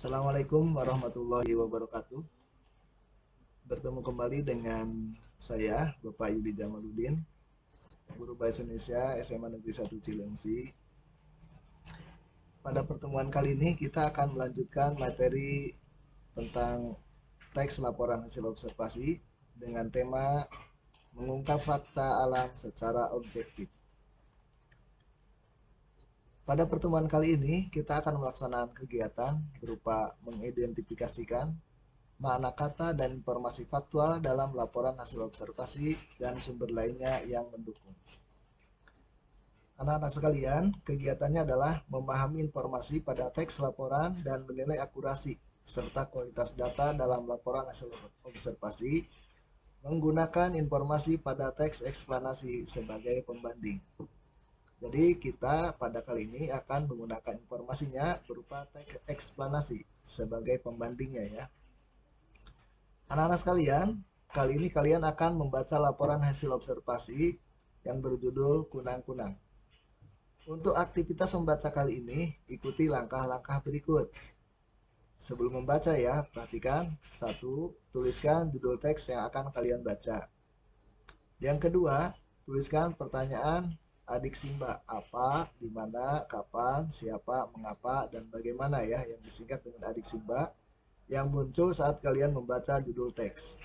Assalamualaikum warahmatullahi wabarakatuh. Bertemu kembali dengan saya, Bapak Yudi Jamaluddin, Guru Bahasa Indonesia SMA Negeri 1 Cilengsi. Pada pertemuan kali ini kita akan melanjutkan materi tentang teks laporan hasil observasi dengan tema mengungkap fakta alam secara objektif. Pada pertemuan kali ini kita akan melaksanakan kegiatan berupa mengidentifikasikan makna kata dan informasi faktual dalam laporan hasil observasi dan sumber lainnya yang mendukung. Anak-anak sekalian, kegiatannya adalah memahami informasi pada teks laporan dan menilai akurasi serta kualitas data dalam laporan hasil observasi menggunakan informasi pada teks eksplanasi sebagai pembanding. Jadi kita pada kali ini akan menggunakan informasinya berupa teks eksplanasi sebagai pembandingnya ya. Anak-anak sekalian, kali ini kalian akan membaca laporan hasil observasi yang berjudul Kunang-Kunang. Untuk aktivitas membaca kali ini, ikuti langkah-langkah berikut. Sebelum membaca ya, perhatikan. 1. Tuliskan judul teks yang akan kalian baca. Yang kedua, tuliskan pertanyaan adik Simba. Apa, di mana, kapan, siapa, mengapa, dan bagaimana ya, yang disingkat dengan adik Simba yang muncul saat kalian membaca judul teks.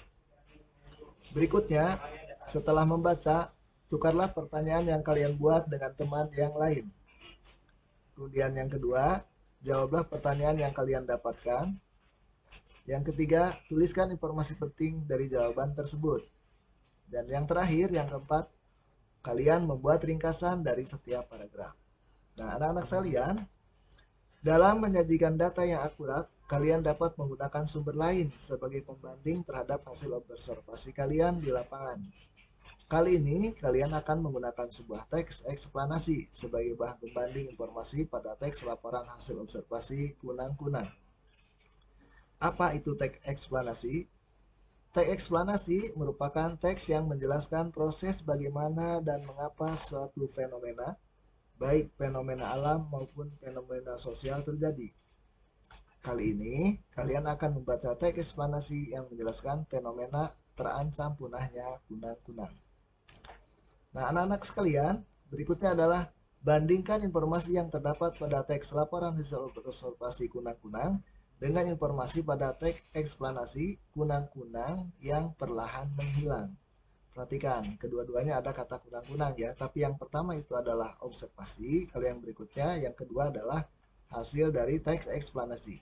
Berikutnya, setelah membaca, tukarlah pertanyaan yang kalian buat dengan teman yang lain. Kemudian yang kedua, jawablah pertanyaan yang kalian dapatkan. Yang ketiga, tuliskan informasi penting dari jawaban tersebut. Dan yang terakhir, yang keempat, kalian membuat ringkasan dari setiap paragraf. Nah, anak-anak sekalian, dalam menyajikan data yang akurat, kalian dapat menggunakan sumber lain sebagai pembanding terhadap hasil observasi kalian di lapangan. Kali ini, kalian akan menggunakan sebuah teks eksplanasi sebagai bahan pembanding informasi pada teks laporan hasil observasi Kunang-Kunang. Apa itu teks eksplanasi? Teks eksplanasi merupakan teks yang menjelaskan proses bagaimana dan mengapa suatu fenomena, baik fenomena alam maupun fenomena sosial terjadi. Kali ini, kalian akan membaca teks eksplanasi yang menjelaskan fenomena terancam punahnya kunang-kunang. Nah, anak-anak sekalian, berikutnya adalah bandingkan informasi yang terdapat pada teks laporan hasil observasi kunang-kunang dengan informasi pada teks eksplanasi kunang-kunang yang perlahan menghilang. Perhatikan, kedua-duanya ada kata kunang-kunang ya, tapi yang pertama itu adalah observasi, kalau yang berikutnya, yang kedua adalah hasil dari teks eksplanasi.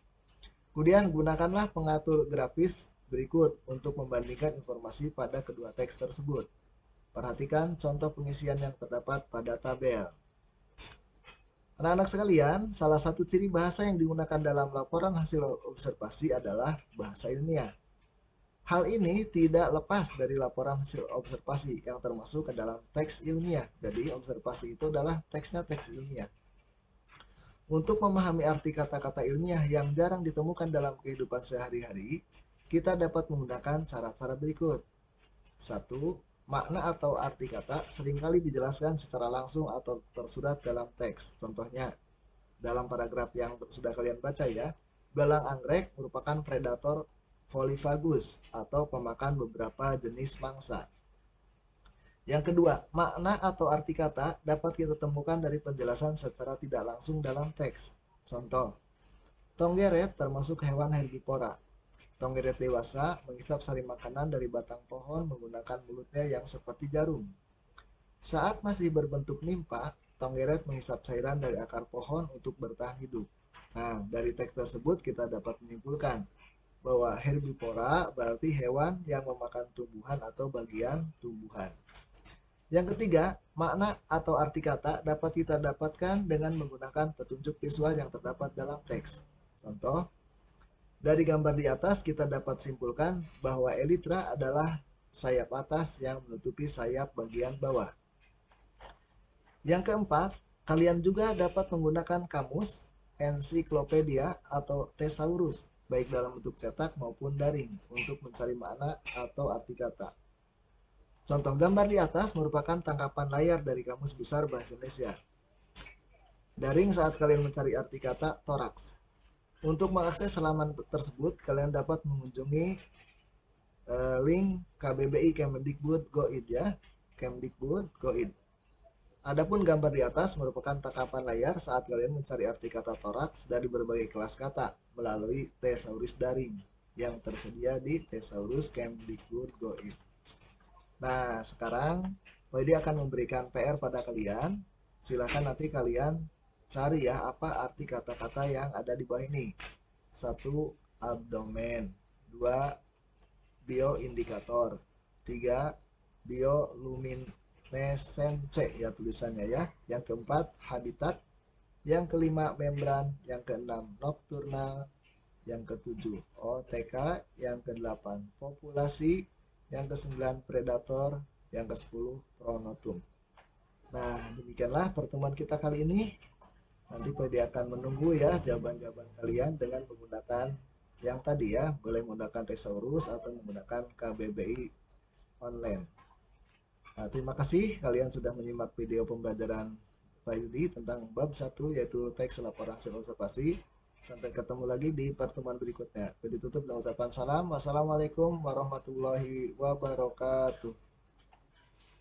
Kemudian gunakanlah pengatur grafis berikut untuk membandingkan informasi pada kedua teks tersebut. Perhatikan contoh pengisian yang terdapat pada tabel. Anak-anak sekalian, salah satu ciri bahasa yang digunakan dalam laporan hasil observasi adalah bahasa ilmiah. Hal ini tidak lepas dari laporan hasil observasi yang termasuk ke dalam teks ilmiah. Jadi observasi itu adalah teksnya teks ilmiah. Untuk memahami arti kata-kata ilmiah yang jarang ditemukan dalam kehidupan sehari-hari, kita dapat menggunakan cara-cara berikut. 1. Makna atau arti kata seringkali dijelaskan secara langsung atau tersurat dalam teks. Contohnya, dalam paragraf yang sudah kalian baca ya, belang anggrek merupakan predator volifagus atau pemakan beberapa jenis mangsa. Yang kedua, makna atau arti kata dapat kita temukan dari penjelasan secara tidak langsung dalam teks. Contoh, tonggeret termasuk hewan herbivora. Tonggeret dewasa menghisap sari makanan dari batang pohon menggunakan mulutnya yang seperti jarum. Saat masih berbentuk nimpa, tonggeret menghisap cairan dari akar pohon untuk bertahan hidup. Nah, dari teks tersebut kita dapat menyimpulkan bahwa herbivora berarti hewan yang memakan tumbuhan atau bagian tumbuhan. Yang ketiga, makna atau arti kata dapat kita dapatkan dengan menggunakan petunjuk visual yang terdapat dalam teks. Contoh, dari gambar di atas kita dapat simpulkan bahwa elytra adalah sayap atas yang menutupi sayap bagian bawah. Yang keempat, kalian juga dapat menggunakan kamus, ensiklopedia, atau thesaurus, baik dalam bentuk cetak maupun daring, untuk mencari makna atau arti kata. Contoh gambar di atas merupakan tangkapan layar dari Kamus Besar Bahasa Indonesia. Daring saat kalian mencari arti kata toraks. Untuk mengakses halaman tersebut, kalian dapat mengunjungi link KBBI Kemdikbud Go.id ya, Kemdikbud Go.id. Adapun gambar di atas merupakan tangkapan layar saat kalian mencari arti kata toraks dari berbagai kelas kata melalui Thesaurus daring yang tersedia di Thesaurus Kemdikbud Go.id. Nah, sekarang Widi akan memberikan PR pada kalian. Silahkan nanti kalian cari ya apa arti kata-kata yang ada di bawah ini. Satu, abdomen. Dua, bioindikator. Tiga, bioluminescence ya tulisannya ya. Yang keempat, habitat. Yang kelima, membran. Yang keenam, nocturnal. Yang ketujuh, OTK. Yang kedelapan, populasi. Yang kesembilan, predator. Yang kesepuluh, pronotum. Nah, demikianlah pertemuan kita kali ini. Nanti PD akan menunggu ya jawaban-jawaban kalian dengan menggunakan yang tadi ya, boleh menggunakan Thesaurus atau menggunakan KBBI online. Nah, terima kasih kalian sudah menyimak video pembelajaran Pak Yudi tentang bab 1 yaitu teks laporan hasil observasi. Sampai ketemu lagi di pertemuan berikutnya. Ditutup dengan ucapan salam. Wassalamualaikum warahmatullahi wabarakatuh.